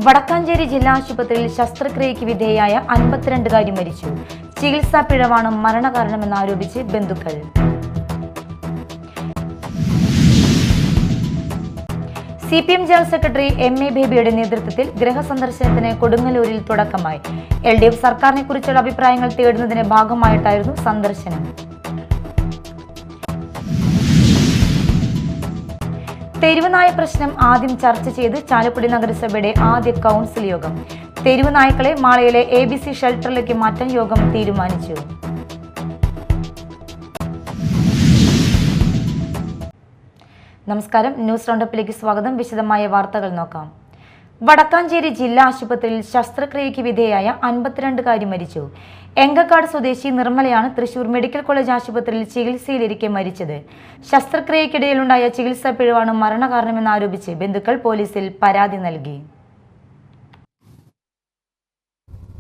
വടക്കാഞ്ചേരി ജില്ലാ ആശുപത്രിയിൽ ശസ്ത്രക്രിയയ്ക്ക് വിധേയയായ 52കാരി മരിച്ചു. ചികിത്സാ പിഴവാണ് മരണകാരണമെന്നാരോപിച്ച് ബന്ധുക്കൾ. CPM ജനറൽ സെക്രട്ടറി MA ബേബിയുടെ നേതൃത്വത്തിൽ ഗൃഹസന്ദർശനത്തിന് കൊടുങ്ങല്ലൂരിൽ തുടക്കമായി. LDF സർക്കാരിനെ കുറിച്ചുള്ള അഭിപ്രായങ്ങൾ തേടുന്നതിന്റെ ഭാഗമായിട്ടായിരുന്നു സന്ദർശനം. തെരുവുനായ പ്രശ്നം ആദ്യം ചർച്ച ചെയ്ത് ചാലക്കുടി നഗരസഭയുടെ ആദ്യ കൗൺസിൽ യോഗം. തെരുവ് നായ്ക്കളെ മാളയിലെ ABC ഷെൽട്ടറിലേക്ക് മാറ്റാൻ യോഗം തീരുമാനിച്ചു. നമസ്കാരം, ന്യൂസ് റൗണ്ടപ്പിലേക്ക് സ്വാഗതം. വിശദമായ വാർത്തകൾ നോക്കാം. വടക്കാഞ്ചേരി ജില്ലാ ആശുപത്രിയിൽ ശസ്ത്രക്രിയയ്ക്ക് വിധേയയായ 52കാരി മരിച്ചു. എങ്കക്കാട് സ്വദേശി നിർമ്മലയാണ് തൃശൂർ മെഡിക്കൽ കോളേജ് ആശുപത്രിയിൽ ചികിത്സയിലിരിക്കെ മരിച്ചത്. ശസ്ത്രക്രിയയ്ക്കിടയിലുണ്ടായ ചികിത്സാ പിഴവാണ് മരണകാരണമെന്നാരോപിച്ച് ബന്ധുക്കൾ പോലീസിൽ പരാതി നൽകി.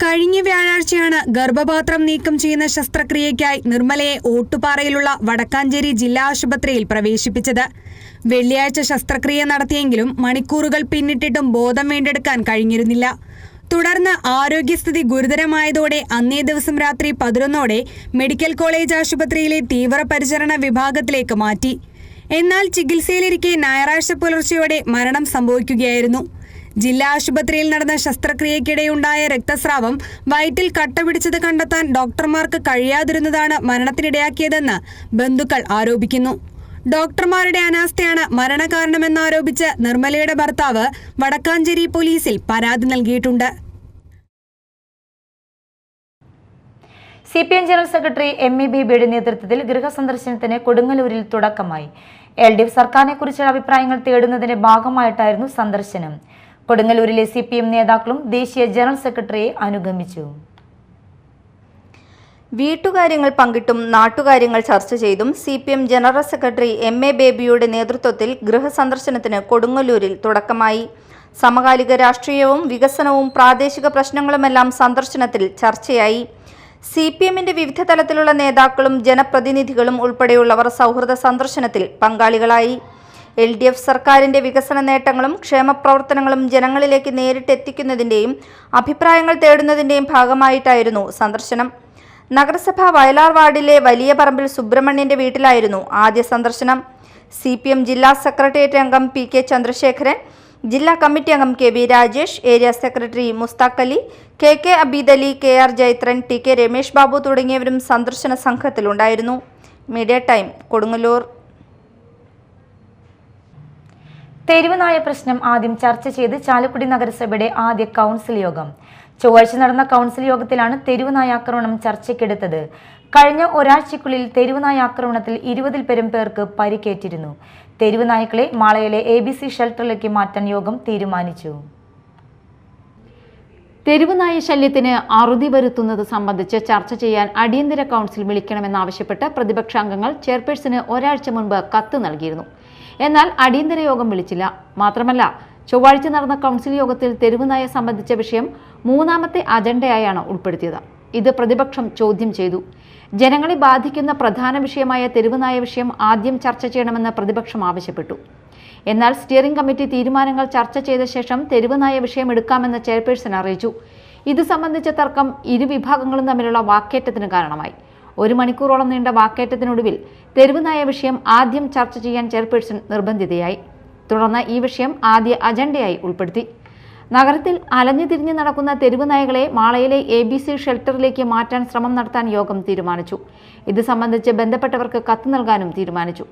കഴിഞ്ഞ വ്യാഴാഴ്ചയാണ് ഗർഭപാത്രം നീക്കം ചെയ്യുന്ന ശസ്ത്രക്രിയയ്ക്കായി നിർമ്മലയെ ഓട്ടുപാറയിലുള്ള വടക്കാഞ്ചേരി ജില്ലാ ആശുപത്രിയിൽ പ്രവേശിപ്പിച്ചത്. വെള്ളിയാഴ്ച ശസ്ത്രക്രിയ നടത്തിയെങ്കിലും മണിക്കൂറുകൾ പിന്നിട്ടിട്ടും ബോധം വീണ്ടെടുക്കാൻ കഴിഞ്ഞിരുന്നില്ല. തുടർന്ന് ആരോഗ്യസ്ഥിതി ഗുരുതരമായതോടെ അന്നേ ദിവസം രാത്രി 11ഓടെ മെഡിക്കൽ കോളേജ് ആശുപത്രിയിലെ തീവ്രപരിചരണ വിഭാഗത്തിലേക്ക് മാറ്റി. എന്നാൽ ചികിത്സയിലിരിക്കെ ഞായറാഴ്ച പുലർച്ചെയോടെ മരണം സംഭവിക്കുകയായിരുന്നു. ജില്ലാ ആശുപത്രിയിൽ നടന്ന ശസ്ത്രക്രിയയ്ക്കിടെയുണ്ടായ രക്തസ്രാവം വയറ്റിൽ കട്ട പിടിച്ചത് കണ്ടെത്താൻ ഡോക്ടർമാർക്ക് കഴിയാതിരുന്നതാണ് മരണത്തിനിടയാക്കിയതെന്ന് ബന്ധുക്കൾ ആരോപിക്കുന്നു. ഡോക്ടർമാരുടെ അനാസ്ഥയാണ് മരണകാരണമെന്നാരോപിച്ച് നിർമ്മലയുടെ ഭർത്താവ് വടക്കാഞ്ചേരി പോലീസിൽ പരാതി നൽകിയിട്ടുണ്ട്. CPM ജനറൽ സെക്രട്ടറി MA ബേബിയുടെ നേതൃത്വത്തിൽ ഗൃഹസന്ദർശനത്തിന് കൊടുങ്ങല്ലൂരിൽ തുടക്കമായി. LDF സർക്കാരിനെ കുറിച്ചുള്ള അഭിപ്രായങ്ങൾ തേടുന്നതിന്റെ ഭാഗമായിട്ടായിരുന്നു സന്ദർശനം. കൊടുങ്ങല്ലൂരിലെ CPM നേതാക്കളും ദേശീയ ജനറൽ സെക്രട്ടറിയെ അനുഗമിച്ചു. വീട്ടുകാര്യങ്ങൾ പങ്കിട്ടും നാട്ടുകാര്യങ്ങൾ ചർച്ച ചെയ്തും CPM ജനറൽ സെക്രട്ടറി MA ബേബിയുടെ നേതൃത്വത്തിൽ ഗൃഹസന്ദർശനത്തിന് കൊടുങ്ങല്ലൂരിൽ തുടക്കമായി. സമകാലിക രാഷ്ട്രീയവും വികസനവും പ്രാദേശിക പ്രശ്നങ്ങളുമെല്ലാം സന്ദർശനത്തിൽ ചർച്ചയായി. CPMന്റെ വിവിധ തലത്തിലുള്ള നേതാക്കളും ജനപ്രതിനിധികളും ഉൾപ്പെടെയുള്ളവർ സൗഹൃദ സന്ദർശനത്തിൽ പങ്കാളികളായി. LDF സർക്കാരിന്റെ വികസന നേട്ടങ്ങളും ക്ഷേമപ്രവർത്തനങ്ങളും ജനങ്ങളിലേക്ക് നേരിട്ടെത്തിക്കുന്നതിന്റെയും അഭിപ്രായങ്ങൾ തേടുന്നതിന്റെയും ഭാഗമായിട്ടായിരുന്നു സന്ദർശനം. നഗരസഭ വയലാർ വാർഡിലെ വലിയ പറമ്പിൽ സുബ്രഹ്മണ്യന്റെ വീട്ടിലായിരുന്നു ആദ്യ സന്ദർശനം. CPM ജില്ലാ സെക്രട്ടേറിയറ്റ് അംഗം PK ചന്ദ്രശേഖരൻ, ജില്ലാ കമ്മിറ്റി അംഗം KB Rajesh, area secretary Mushtaq Ali, KK Abid Ali, KR Jaithran, TK Ramesh Babu തുടങ്ങിയവരും സന്ദർശന സംഘത്തിലുണ്ടായിരുന്നു. Media time, Kodungallur. തെരുവുനായ പ്രശ്നം ആദ്യം ചർച്ച ചെയ്ത് ചാലക്കുടി നഗരസഭയുടെ ആദ്യ കൗൺസിൽ യോഗം. ചൊവ്വാഴ്ച നടന്ന കൗൺസിൽ യോഗത്തിലാണ് തെരുവുനായ ആക്രമണം ചർച്ചയ്ക്കെടുത്തത്. കഴിഞ്ഞ ഒരാഴ്ചയ്ക്കുള്ളിൽ തെരുവുനായ ആക്രമണത്തിൽ 20-ൽ പേർക്ക് പരിക്കേറ്റിരുന്നു. തെരുവുനായ്ക്കളെ മാളയിലെ ABC ഷെൽട്ടറിലേക്ക് മാറ്റാൻ യോഗം തീരുമാനിച്ചു. തെരുവുനായ ശല്യത്തിന് അറുതി വരുത്തുന്നത് സംബന്ധിച്ച് ചർച്ച ചെയ്യാൻ അടിയന്തര കൗൺസിൽ വിളിക്കണമെന്നാവശ്യപ്പെട്ട് പ്രതിപക്ഷാംഗങ്ങൾ ചെയർപേഴ്സന് ഒരാഴ്ച മുൻപ് കത്ത് നൽകിയിരുന്നു. എന്നാൽ അടിയന്തര യോഗം വിളിച്ചില്ല. മാത്രമല്ല, ചൊവ്വാഴ്ച നടന്ന കൗൺസിൽ യോഗത്തിൽ തെരുവുനായ സംബന്ധിച്ച വിഷയം 3ാമത്തെ അജണ്ടയായാണ് ഉൾപ്പെടുത്തിയത്. ഇത് പ്രതിപക്ഷം ചോദ്യം ചെയ്തു. ജനങ്ങളെ ബാധിക്കുന്ന പ്രധാന വിഷയമായ തെരുവുനായ വിഷയം ആദ്യം ചർച്ച ചെയ്യണമെന്ന് പ്രതിപക്ഷം ആവശ്യപ്പെട്ടു. എന്നാൽ സ്റ്റിയറിംഗ് കമ്മിറ്റി തീരുമാനങ്ങൾ ചർച്ച ചെയ്ത ശേഷം തെരുവുനായ വിഷയം എടുക്കാമെന്ന് ചെയർപേഴ്സൺ അറിയിച്ചു. ഇത് സംബന്ധിച്ച തർക്കം ഇരുവിഭാഗങ്ങളും തമ്മിലുള്ള വാക്കേറ്റത്തിന് കാരണമായി. 1 മണിക്കൂറോളം നീണ്ട വാക്കേറ്റത്തിനൊടുവിൽ തെരുവുനായ വിഷയം ആദ്യം ചർച്ച ചെയ്യാൻ ചെയർപേഴ്സൺ നിർബന്ധിതയായി. തുടർന്ന് ഈ വിഷയം ആദ്യ അജണ്ടയായി ഉൾപ്പെടുത്തി. നഗരത്തിൽ അലഞ്ഞുതിരിഞ്ഞ് നടക്കുന്ന തെരുവുനായകളെ മാളയിലെ ABC ഷെൽട്ടറിലേക്ക് മാറ്റാൻ ശ്രമം നടത്താൻ യോഗം തീരുമാനിച്ചു. ഇത് സംബന്ധിച്ച് ബന്ധപ്പെട്ടവർക്ക് കത്ത് നൽകാനും തീരുമാനിച്ചു.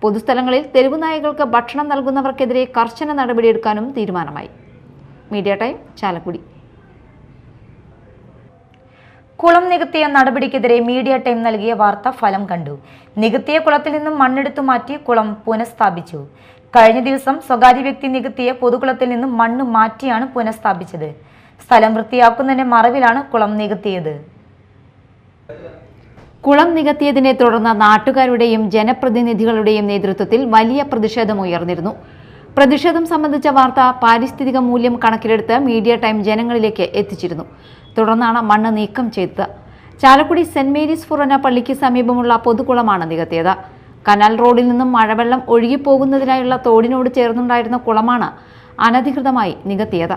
പൊതുസ്ഥലങ്ങളിൽ തെരുവുനായകൾക്ക് ഭക്ഷണം നൽകുന്നവർക്കെതിരെ കർശന നടപടിയെടുക്കാനും തീരുമാനമായി. Media time, Chalakudy. കുളം നികത്തിയ നടപടിക്കെതിരെ മീഡിയ ടൈം നൽകിയ വാർത്ത ഫലം കണ്ടു. നികത്തിയ കുളത്തിൽ നിന്നും മണ്ണെടുത്തു മാറ്റി കുളം പുനഃസ്ഥാപിച്ചു. കഴിഞ്ഞ ദിവസം സ്വകാര്യ വ്യക്തി നികത്തിയ പൊതുകുളത്തിൽ നിന്നും മണ്ണ് മാറ്റിയാണ് പുനഃസ്ഥാപിച്ചത്. സ്ഥലം വൃത്തിയാക്കുന്നതിന്റെ മറവിലാണ് കുളം നികത്തിയത്. കുളം നികത്തിയതിനെ തുടർന്ന് നാട്ടുകാരുടെയും ജനപ്രതിനിധികളുടെയും നേതൃത്വത്തിൽ വലിയ പ്രതിഷേധമുയർന്നിരുന്നു. പ്രതിഷേധം സംബന്ധിച്ച വാർത്ത പാരിസ്ഥിതിക മൂല്യം കണക്കിലെടുത്ത് മീഡിയ ടൈം ജനങ്ങളിലേക്ക് എത്തിച്ചിരുന്നു. തുടർന്നാണ് മണ്ണ് നീക്കം ചെയ്തത്. ചാലക്കുടി സെന്റ് മേരീസ് ഫൊറോന പള്ളിക്ക് സമീപമുള്ള പൊതുകുളമാണ് നികത്തിയത്. കനാൽ റോഡിൽ നിന്നും മഴവെള്ളം ഒഴുകിപ്പോകുന്നതിനായുള്ള തോടിനോട് ചേർന്നുണ്ടായിരുന്ന കുളമാണ് അനധികൃതമായി നികത്തിയത്.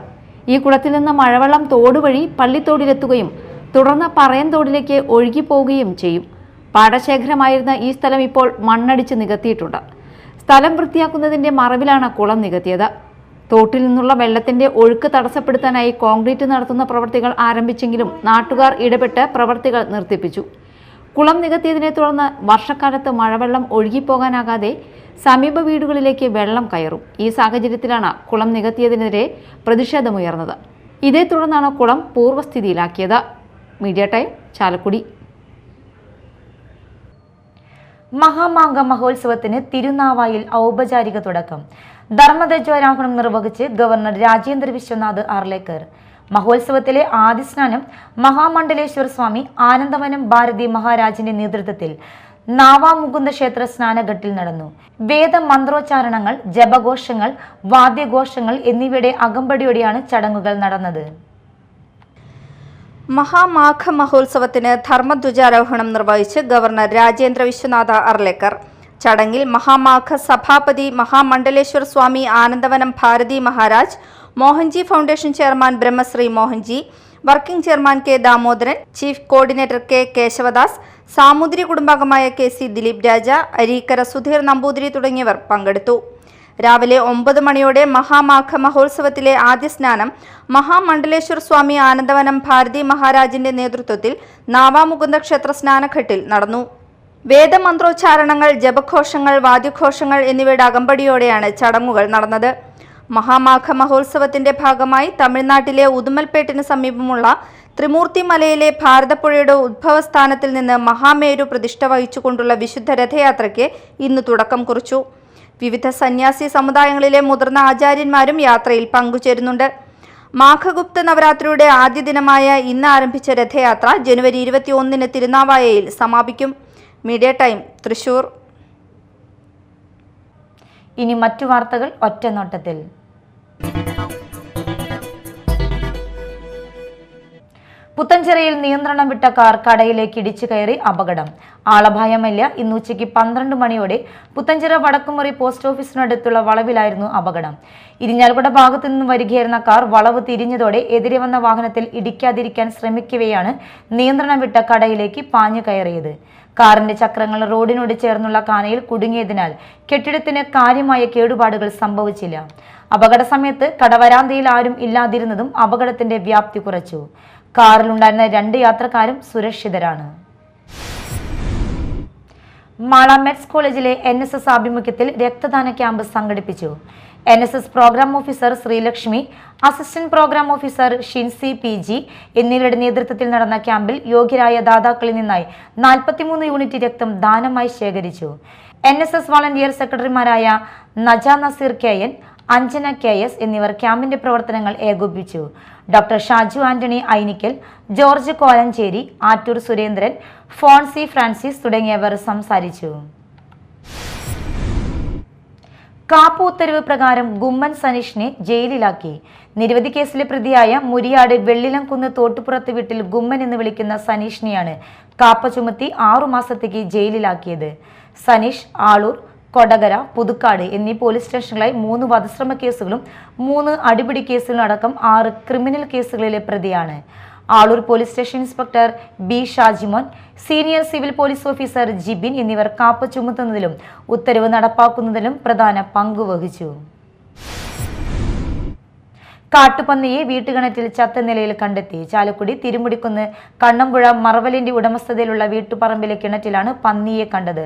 ഈ കുളത്തിൽ നിന്ന് മഴവെള്ളം തോട് വഴി പള്ളിത്തോടിലെത്തുകയും തുടർന്ന് പറയൻതോടിലേക്ക് ഒഴുകിപ്പോവുകയും ചെയ്യും. പാടശേഖരമായിരുന്ന ഈ സ്ഥലം ഇപ്പോൾ മണ്ണടിച്ച് നികത്തിയിട്ടുണ്ട്. സ്ഥലം വൃത്തിയാക്കുന്നതിന്റെ മറവിലാണ് കുളം നികത്തിയത്. തോട്ടിൽ നിന്നുള്ള വെള്ളത്തിന്റെ ഒഴുക്ക് തടസ്സപ്പെടുത്താനായി കോൺക്രീറ്റ് നടത്തുന്ന പ്രവൃത്തികൾ ആരംഭിച്ചെങ്കിലും നാട്ടുകാർ ഇടപെട്ട് പ്രവൃത്തികൾ നിർത്തിപ്പിച്ചു. കുളം നികത്തിയതിനെ തുടർന്ന് വർഷക്കാലത്ത് മഴവെള്ളം ഒഴുകിപ്പോകാനാകാതെ സമീപ വീടുകളിലേക്ക് വെള്ളം കയറും. ഈ സാഹചര്യത്തിലാണ് കുളം നികത്തിയതിനെതിരെ പ്രതിഷേധമുയർന്നത്. ഇതേ തുടർന്നാണ് കുളം പൂർവ്വസ്ഥിതിയിലാക്കിയത്. Media time, Chalakudy. മഹാമാഘ മഹോത്സവത്തിന് തിരുനാവായിൽ ഔപചാരിക തുടക്കം. ധർമ്മധ്വജാരോഹണം നിർവഹിച്ച് ഗവർണർ രാജേന്ദ്ര വിശ്വനാഥ് ആർലേക്കർ. മഹോത്സവത്തിലെ ആദ്യ സ്നാനം മഹാമണ്ഡലേശ്വര സ്വാമി ആനന്ദവനം ഭാരതി മഹാരാജിന്റെ നേതൃത്വത്തിൽ നാവാമുകുന്ദ ക്ഷേത്ര സ്നാനഘട്ടിൽ നടന്നു. വേദമന്ത്രോച്ചാരണങ്ങൾ, ജപഘോഷങ്ങൾ, വാദ്യഘോഷങ്ങൾ എന്നിവയുടെ അകമ്പടിയോടെയാണ് ചടങ്ങുകൾ നടന്നത്. മഹാമാഘ മഹോത്സവത്തിന് ധർമ്മധ്വജാരോഹണം നിർവഹിച്ച് ഗവർണർ രാജേന്ദ്ര വിശ്വനാഥ അർലേക്കർ. ചടങ്ങിൽ മഹാമാഘ സഭാപതി Mahamandaleshwar Swami Anandavanam Bharati Maharaj, Mohanji foundation chairman Brahmashri Mohanji, working chairman K Damodaran, chief coordinator K Keshavadas, Samoothiri കുടുംബാംഗമായ കെ സി ദിലീപ് രാജ, അരീക്കര സുധീർ നമ്പൂതിരി തുടങ്ങിയവർ പങ്കെടുത്തു. രാവിലെ 9 മണിയോടെ മഹാമാഘ മഹോത്സവത്തിലെ ആദ്യ സ്നാനം മഹാമണ്ഡലേശ്വർ സ്വാമി ആനന്ദവനം ഭാരതി മഹാരാജിന്റെ നേതൃത്വത്തിൽ നാവാമുകുന്ദ ക്ഷേത്ര സ്നാനഘട്ടിൽ നടന്നു. വേദമന്ത്രോച്ചാരണങ്ങൾ, ജപഘോഷങ്ങൾ, വാദ്യഘോഷങ്ങൾ എന്നിവയുടെ അകമ്പടിയോടെയാണ് ചടങ്ങുകൾ നടന്നത്. മഹാമാഘ മഹോത്സവത്തിന്റെ ഭാഗമായി തമിഴ്നാട്ടിലെ ഉദുമൽപേട്ടിന് സമീപമുള്ള ത്രിമൂർത്തി മലയിലെ ഭാരതപ്പുഴയുടെ ഉദ്ഭവസ്ഥാനത്തിൽ നിന്ന് മഹാമേരു പ്രതിഷ്ഠ വഹിച്ചുകൊണ്ടുള്ള വിശുദ്ധ രഥയാത്രയ്ക്ക് ഇന്ന് തുടക്കം കുറിച്ചു. വിവിധ സന്യാസി സമുദായങ്ങളിലെ മുതിർന്ന ആചാര്യന്മാരും യാത്രയിൽ പങ്കുചേരുന്നുണ്ട്. മാഘഗുപ്ത നവരാത്രിയുടെ ആദ്യ ദിനമായ ഇന്ന് ആരംഭിച്ച രഥയാത്ര ജനുവരി 21-ന് തിരുനാവായയിൽ സമാപിക്കും. Media time, Thrissur. ഇനി മറ്റു വാർത്തകൾ ഒറ്റനോട്ടത്തിൽ. പുത്തഞ്ചിറയിൽ നിയന്ത്രണം വിട്ട കാർ കടയിലേക്ക് ഇടിച്ചു കയറി അപകടം. ആളപായമല്ല. ഇന്ന് ഉച്ചയ്ക്ക് 12 മണിയോടെ പുത്തഞ്ചിറ വടക്കുമുറി പോസ്റ്റ് ഓഫീസിനടുത്തുള്ള വളവിലായിരുന്നു അപകടം. ഇരിഞ്ഞാൽക്കുട ഭാഗത്തു നിന്നും വരികയായിരുന്ന കാർ വളവ് തിരിഞ്ഞതോടെ എതിരെ വന്ന വാഹനത്തിൽ ഇടിക്കാതിരിക്കാൻ ശ്രമിക്കവെയാണ് നിയന്ത്രണം വിട്ട കടയിലേക്ക് പാഞ്ഞു കയറിയത്. കാറിന്റെ ചക്രങ്ങൾ റോഡിനോട് ചേർന്നുള്ള കാനയിൽ കുടുങ്ങിയതിനാൽ കെട്ടിടത്തിന് കാര്യമായ കേടുപാടുകൾ സംഭവിച്ചില്ല. അപകട സമയത്ത് കടവരാന്തയിൽ ആരും ഇല്ലാതിരുന്നതും അപകടത്തിന്റെ വ്യാപ്തി കുറച്ചു. കാറിലുണ്ടായിരുന്ന 2 യാത്രക്കാരും സുരക്ഷിതരാണ്. മാള മെഡ്സ് കോളേജിലെ NSS ആഭിമുഖ്യത്തിൽ രക്തദാന ക്യാമ്പ് സംഘടിപ്പിച്ചു. NSS program officer Sreelakshmi, assistant program officer Shincy PG എന്നിവരുടെ നേതൃത്വത്തിൽ നടന്ന ക്യാമ്പിൽ യോഗ്യരായ ദാതാക്കളിൽ നിന്നായി 43 യൂണിറ്റ് രക്തം ദാനമായി ശേഖരിച്ചു. NSS വളണ്ടിയർ സെക്രട്ടറിമാരായ നജ നസീർ KN, അഞ്ജന KS എന്നിവർ ക്യാമ്പിന്റെ പ്രവർത്തനങ്ങൾ ഏകോപിപ്പിച്ചു. Doctor Shaju Antony Ainikkal, George Kolenchery, Attoor Surendran, Fonsi Francis തുടങ്ങിയവർ സംസാരിച്ചു. കാപ്പ ഉത്തരവ് പ്രകാരം ഗുമ്മൻ സനീഷിനെ ജയിലിലാക്കി. നിരവധി കേസിലെ പ്രതിയായ മുരിയാട് വെള്ളിലംകുന്ന് തോട്ടുപുറത്ത് വീട്ടിൽ ഗുമ്മൻ എന്ന് വിളിക്കുന്ന സനീഷിനെയാണ് കാപ്പ ചുമത്തി 6 മാസത്തേക്ക് ജയിലിലാക്കിയത്. സനീഷ് ആളൂർ, കൊടകര, പുതുക്കാട് എന്നീ പോലീസ് സ്റ്റേഷനുകളായി 3 വധശ്രമ കേസുകളും 3 അടിപിടി കേസുകളും അടക്കം 6 ക്രിമിനൽ കേസുകളിലെ പ്രതിയാണ്. Aloor police station inspector B Shajimon, senior civil police officer Jibin എന്നിവർ കാപ്പ ചുമത്തുന്നതിലും ഉത്തരവ് നടപ്പാക്കുന്നതിലും പ്രധാന പങ്കുവഹിച്ചു. കാട്ടുപന്നിയെ വീട്ടുകിണറ്റിൽ ചത്ത നിലയിൽ കണ്ടെത്തി. ചാലക്കുടി തിരുമുടിക്കുന്ന് കണ്ണമ്പുഴ മറവലിന്റെ ഉടമസ്ഥതയിലുള്ള വീട്ടുപറമ്പിലെ കിണറ്റിലാണ് പന്നിയെ കണ്ടത്.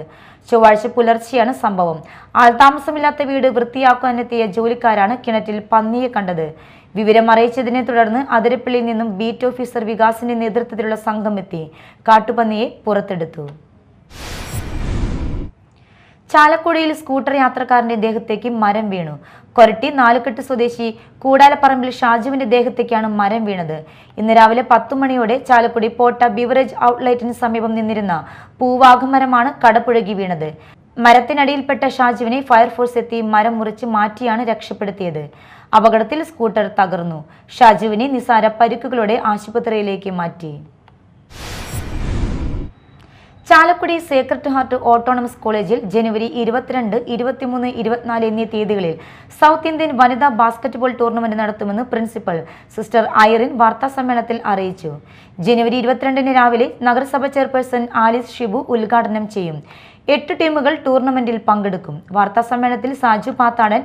ചൊവ്വാഴ്ച പുലർച്ചെയാണ് സംഭവം. ആൾതാമസമില്ലാത്ത വീട് വൃത്തിയാക്കാനെത്തിയ ജോലിക്കാരാണ് കിണറ്റിൽ പന്നിയെ കണ്ടത്. വിവരം അറിയിച്ചതിനെ തുടർന്ന് അതിരപ്പള്ളിയിൽ നിന്നും ബീറ്റ് ഓഫീസർ വികാസിന്റെ നേതൃത്വത്തിലുള്ള സംഘം എത്തി കാട്ടുപന്നിയെ പുറത്തെടുത്തു. ചാലക്കുടിയിൽ സ്കൂട്ടർ യാത്രക്കാരന്റെ ദേഹത്തേക്ക് മരം വീണു. കൊരട്ടി നാലുകെട്ട് സ്വദേശി കൂടാലപ്പറമ്പിൽ ഷാജുവിന്റെ ദേഹത്തേക്കാണ് മരം വീണത്. ഇന്ന് രാവിലെ 10 മണിയോടെ ചാലക്കുടി പോട്ട ബിവറേജ് ഔട്ട്ലെറ്റിന് സമീപം നിന്നിരുന്ന പൂവാഘമരമാണ് കടപുഴകി വീണത്. മരത്തിനടിയിൽപ്പെട്ട ഷാജുവിനെ ഫയർഫോഴ്സ് എത്തി മരം മുറിച്ച് മാറ്റിയാണ് രക്ഷപ്പെടുത്തിയത്. അപകടത്തിൽ സ്കൂട്ടർ തകർന്നു. ഷാജുവിനെ നിസാര പരിക്കുകളോടെ ആശുപത്രിയിലേക്ക് മാറ്റി. ചാലക്കുടി സേക്രഡ് ഹാർട്ട് ഓട്ടോണമസ് കോളേജിൽ ജനുവരി 22, 23, 24 എന്നീ തീയതികളിൽ സൗത്ത് ഇന്ത്യൻ വനിതാ ബാസ്കറ്റ്ബോൾ ടൂർണമെന്റ് നടത്തുമെന്ന് പ്രിൻസിപ്പൽ സിസ്റ്റർ ഐറിൻ വാർത്താസമ്മേളനത്തിൽ അറിയിച്ചു. ജനുവരി 22 രാവിലെ നഗരസഭ ചെയർപേഴ്സൺ ആലിസ് ഷിബു ഉദ്ഘാടനം ചെയ്യും. 8 ടീമുകൾ ടൂർണമെന്റിൽ പങ്കെടുക്കും. വാർത്താസമ്മേളനത്തിൽ സാജു പാത്താടൻ,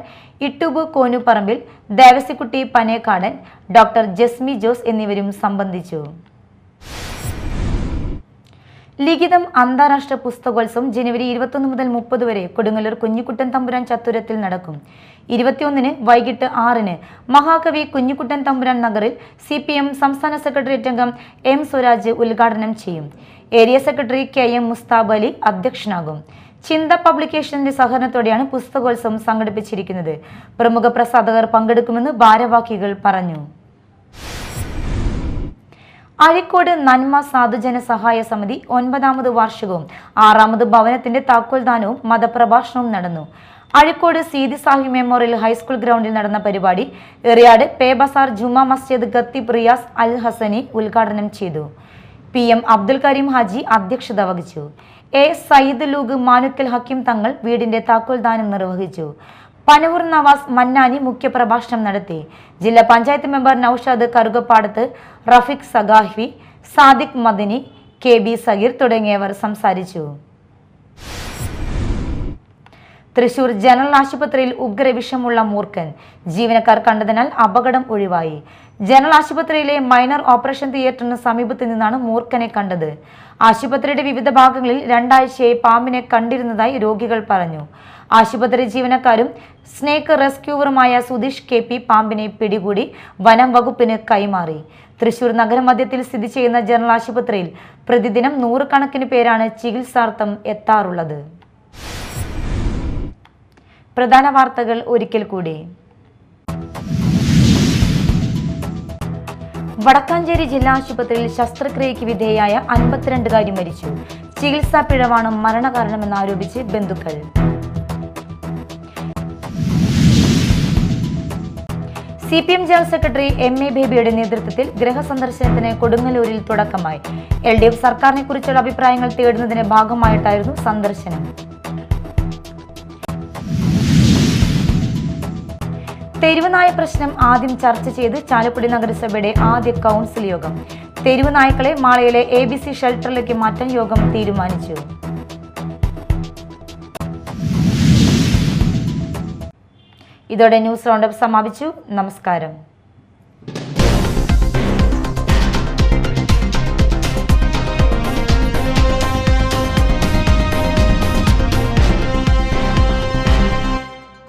ഇട്ടുബു കോനുപറമ്പിൽ, ദേവസിക്കുട്ടി പനേക്കാടൻ, ഡോക്ടർ ജസ്മി ജോസ് എന്നിവരും സംബന്ധിച്ചു. ലിഖിതം അന്താരാഷ്ട്ര പുസ്തകോത്സവം ജനുവരി 21 മുതൽ 30 വരെ കൊടുങ്ങല്ലൂർ കുഞ്ഞിക്കുട്ടൻ തമ്പുരാൻ ചത്തുരത്തിൽ നടക്കും. 21 വൈകിട്ട് 6 മഹാകവി കുഞ്ഞിക്കുട്ടൻ തമ്പുരാൻ നഗറിൽ CPM സംസ്ഥാന സെക്രട്ടേറിയറ്റ് അംഗം M സ്വരാജ് ഉദ്ഘാടനം ചെയ്യും. Area secretary KM Mustab Ali അധ്യക്ഷനാകും. ചിന്ത പബ്ലിക്കേഷന്റെ സഹകരണത്തോടെയാണ് പുസ്തകോത്സവം സംഘടിപ്പിച്ചിരിക്കുന്നത്. പ്രമുഖ പ്രസാധകർ പങ്കെടുക്കുമെന്ന് ഭാരവാഹികൾ പറഞ്ഞു. അഴീക്കോട് നന്മ സാധുജന സഹായ സമിതി 9ാമത് വാർഷികവും 6ാമത് ഭവനത്തിന്റെ താക്കോൽദാനവും മതപ്രഭാഷണവും നടന്നു. അഴീക്കോട് സീതി സാഹി മെമ്മോറിയൽ ഹൈസ്കൂൾ ഗ്രൗണ്ടിൽ നടന്ന പരിപാടി എറിയാട് പേ ബസാർ ജുമാ മസ്ജിദ് ഖത്തീബ് റിയാസ് അൽ ഹസനി ഉദ്ഘാടനം ചെയ്തു. PM അബ്ദുൽ കരീം ഹാജി അധ്യക്ഷത വഹിച്ചു. A സയ്യിദ് ലൂഗ് മാനുക്കൽ ഹക്കീം തങ്ങൾ വീടിന്റെ താക്കോൽദാനം നിർവഹിച്ചു. പനവൂർ നവാസ് മന്നാനി മുഖ്യപ്രഭാഷണം നടത്തി. ജില്ലാ പഞ്ചായത്ത് മെമ്പർ നൌഷാദ് കറുകപ്പാടത്ത്, റഫീഖ് സഗാഹി, സാദിഖ് മദനി, KB സഗീർ തുടങ്ങിയവർ സംസാരിച്ചു. തൃശൂർ ജനറൽ ആശുപത്രിയിൽ ഉഗ്രവിഷമുള്ള മൂർഖൻ. ജീവനക്കാർ കണ്ടതിനാൽ അപകടം ഒഴിവായി. ജനറൽ ആശുപത്രിയിലെ മൈനർ ഓപ്പറേഷൻ തിയേറ്ററിന് സമീപത്ത് നിന്നാണ് മൂർഖനെ കണ്ടത്. ആശുപത്രിയുടെ വിവിധ ഭാഗങ്ങളിൽ 2 ആഴ്ചയായി പാമ്പിനെ കണ്ടിരുന്നതായി രോഗികൾ പറഞ്ഞു. ആശുപത്രി ജീവനക്കാരും സ്നേക്ക് റെസ്ക്യൂവറുമായ സുധീഷ് KP പാമ്പിനെ പിടികൂടി വനം വകുപ്പിന് കൈമാറി. തൃശൂർ നഗരമധ്യത്തിൽ സ്ഥിതി ചെയ്യുന്ന ജനറൽ ആശുപത്രിയിൽ പ്രതിദിനം 100 കണക്കിന് പേരാണ് ചികിത്സാർത്ഥം എത്താറുള്ളത്. പ്രധാന വാർത്തകൾ ഒരിക്കൽ കൂടി. വടക്കാഞ്ചേരി ജില്ലാ ആശുപത്രിയിൽ ശസ്ത്രക്രിയയ്ക്ക് വിധേയയായ 52കാരി മരിച്ചു. ചികിത്സാ പിഴവാണ് മരണകാരണമെന്നാരോപിച്ച് ബന്ധുക്കൾ. CPM ജനറൽ സെക്രട്ടറി MA ബേബിയുടെ നേതൃത്വത്തിൽ ഗൃഹസന്ദർശനത്തിന് കൊടുങ്ങല്ലൂരിൽ തുടക്കമായി. LDF സർക്കാരിനെ കുറിച്ചുള്ള അഭിപ്രായങ്ങൾ തേടുന്നതിന്റെ ഭാഗമായിട്ടായിരുന്നു സന്ദർശനം. തെരുവുനായ പ്രശ്നം ആദ്യം ചർച്ച ചെയ്ത് ചാലക്കുടി നഗരസഭയുടെ ആദ്യ കൗൺസിൽ യോഗം. തെരുവ് നായ്ക്കളെ മാളയിലെ ABC ഷെൽട്ടറിലേക്ക് മാറ്റാൻ യോഗം തീരുമാനിച്ചു. ഇതോടെ ന്യൂസ് റൗണ്ടപ്പ് സമാപിച്ചു. നമസ്കാരം.